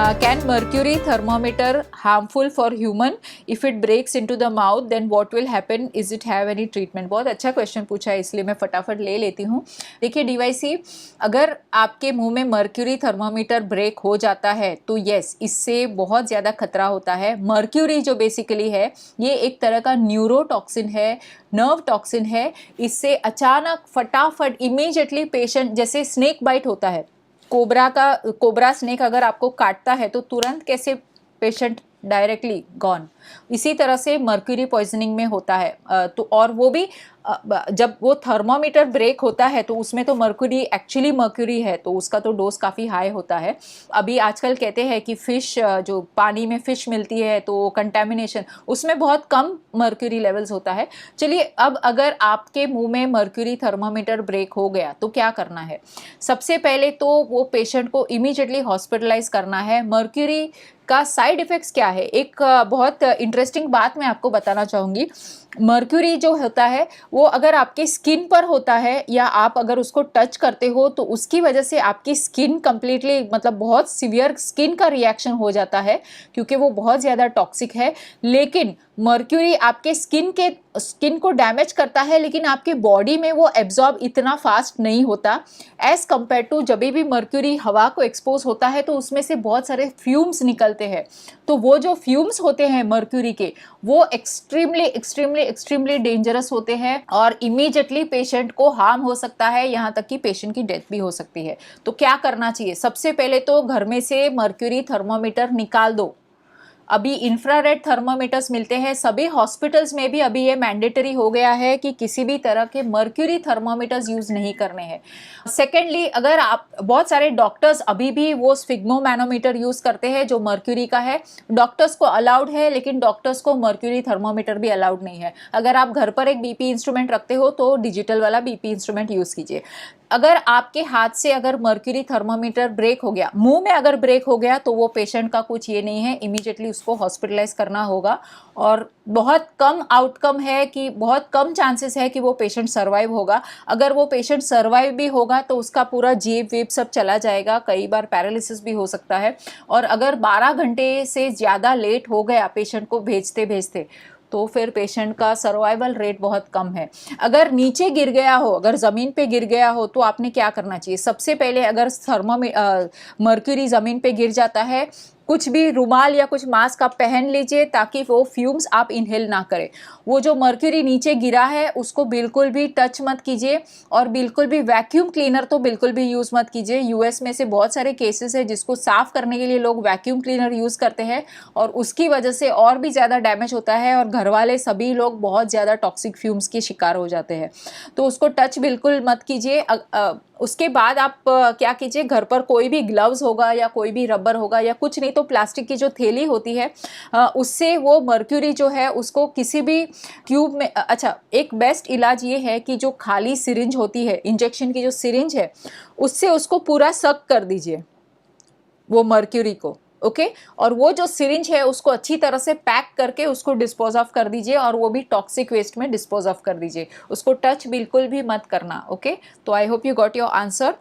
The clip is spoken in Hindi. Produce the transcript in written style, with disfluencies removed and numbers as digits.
Can mercury thermometer harmful for human? If it breaks into the mouth, then what will happen? Is it have any treatment? बहुत अच्छा क्वेश्चन पूछा है, इसलिए मैं फटाफट ले लेती हूँ। देखिए डीवाईसी, अगर आपके मुंह में मर्क्यूरी थर्मोमीटर ब्रेक हो जाता है तो यस, इससे बहुत ज़्यादा खतरा होता है। मर्क्यूरी जो बेसिकली है, ये एक तरह का न्यूरोटॉक्सिन है, नर्व टॉक्सिन है। इससे अचानक फटाफट इमीडिएटली पेशेंट, जैसे स्नेक बाइट होता है, कोबरा स्नेक अगर आपको काटता है तो तुरंत कैसे पेशेंट डायरेक्टली गॉन, इसी तरह से मर्क्यूरी पॉइजनिंग में होता है। तो और वो भी जब वो थर्मोमीटर ब्रेक होता है तो उसमें तो मर्क्यूरी एक्चुअली मर्क्यूरी है, तो उसका तो डोज काफ़ी हाई होता है। अभी आजकल कहते हैं कि फ़िश, जो पानी में फ़िश मिलती है तो कंटेमिनेशन, उसमें बहुत कम मर्क्यूरी लेवल्स होता है। चलिए, अब अगर आपके मुंह में मर्क्यूरी थर्मोमीटर ब्रेक हो गया तो क्या करना है? सबसे पहले तो वो पेशेंट को इमीडिएटली हॉस्पिटलाइज करना है। मर्क्यूरी का साइड इफ़ेक्ट्स क्या है? एक बहुत इंटरेस्टिंग बात मैं आपको बताना चाहूँगी। मर्क्यूरी जो होता है वो अगर आपके स्किन पर होता है या आप अगर उसको टच करते हो तो उसकी वजह से आपकी स्किन कंप्लीटली, मतलब बहुत सीवियर स्किन का रिएक्शन हो जाता है, क्योंकि वो बहुत ज़्यादा टॉक्सिक है। लेकिन मर्क्यूरी आपके स्किन को डैमेज करता है, लेकिन आपके बॉडी में वो एब्जॉर्ब इतना फास्ट नहीं होता एज़ कम्पेयर टू जब भी मर्क्यूरी हवा को एक्सपोज होता है तो उसमें से बहुत सारे फ्यूम्स निकलते हैं। तो वो जो फ्यूम्स होते हैं मर्क्यूरी के, वो एक्सट्रीमली एक्सट्रीमली एक्सट्रीमली डेंजरस होते हैं और इमीडिएटली पेशेंट को हार्म हो सकता है, यहाँ तक कि पेशेंट की डेथ भी हो सकती है। तो क्या करना चाहिए? सबसे पहले तो घर में से मर्क्यूरी थर्मोमीटर निकाल दो। अभी इंफ्रारेड थर्मोमीटर्स मिलते हैं, सभी हॉस्पिटल्स में भी अभी ये मैंडेटरी हो गया है कि किसी भी तरह के मर्क्यूरी थर्मोमीटर्स यूज़ नहीं करने हैं। सेकेंडली, अगर आप, बहुत सारे डॉक्टर्स अभी भी वो स्फिग्मोमैनोमीटर यूज़ करते हैं जो मर्क्यूरी का है। डॉक्टर्स को अलाउड है, लेकिन डॉक्टर्स को मर्क्यूरी थर्मोमीटर भी अलाउड नहीं है। अगर आप घर पर एक बीपी इंस्ट्रूमेंट रखते हो तो डिजिटल वाला बीपी इंस्ट्रूमेंट यूज़ कीजिए। अगर आपके हाथ से अगर मर्क्यूरी थर्मोमीटर ब्रेक हो गया, मुंह में अगर ब्रेक हो गया, तो वो पेशेंट का कुछ ये नहीं है, इमीडिएटली उसको हॉस्पिटलाइज करना होगा। और बहुत कम आउटकम है कि बहुत कम चांसेस है कि वो पेशेंट सर्वाइव होगा। अगर वो पेशेंट सर्वाइव भी होगा तो उसका पूरा जीव वीप सब चला जाएगा, कई बार पैरालिसिस भी हो सकता है। और अगर 12 घंटे से ज़्यादा लेट हो गया पेशेंट को भेजते भेजते, तो फिर पेशेंट का सर्वाइवल रेट बहुत कम है। अगर नीचे गिर गया हो, अगर ज़मीन पे गिर गया हो, तो आपने क्या करना चाहिए? सबसे पहले अगर मर्क्यूरी ज़मीन पे गिर जाता है, कुछ भी रुमाल या कुछ मास्क आप पहन लीजिए ताकि वो फ्यूम्स आप इनहेल ना करें। वो जो मर्क्यूरी नीचे गिरा है उसको बिल्कुल भी टच मत कीजिए, और बिल्कुल भी वैक्यूम क्लीनर तो बिल्कुल भी यूज़ मत कीजिए। यूएस में से बहुत सारे केसेस है जिसको साफ़ करने के लिए लोग वैक्यूम क्लीनर यूज़ करते हैं, और उसकी वजह से और भी ज़्यादा डैमेज होता है और घर वाले सभी लोग बहुत ज़्यादा टॉक्सिक फ्यूम्स के शिकार हो जाते हैं। तो उसको टच बिल्कुल मत कीजिए। उसके बाद आप क्या कीजिए, घर पर कोई भी ग्लव्स होगा या कोई भी रबर होगा या कुछ नहीं तो प्लास्टिक की जो थैली होती है, उससे वो मर्क्यूरी जो है उसको किसी भी ट्यूब में, अच्छा, एक बेस्ट इलाज ये है कि जो खाली सिरिंज होती है, इंजेक्शन की जो सिरिंज है, उससे उसको पूरा सक कर दीजिए वो मर्क्यूरी को। ओके, और वो जो सिरिंज है उसको अच्छी तरह से पैक करके उसको डिस्पोज ऑफ कर दीजिए, और वो भी टॉक्सिक वेस्ट में डिस्पोज ऑफ कर दीजिए। उसको टच बिल्कुल भी मत करना। ओके, तो I hope you got your answer.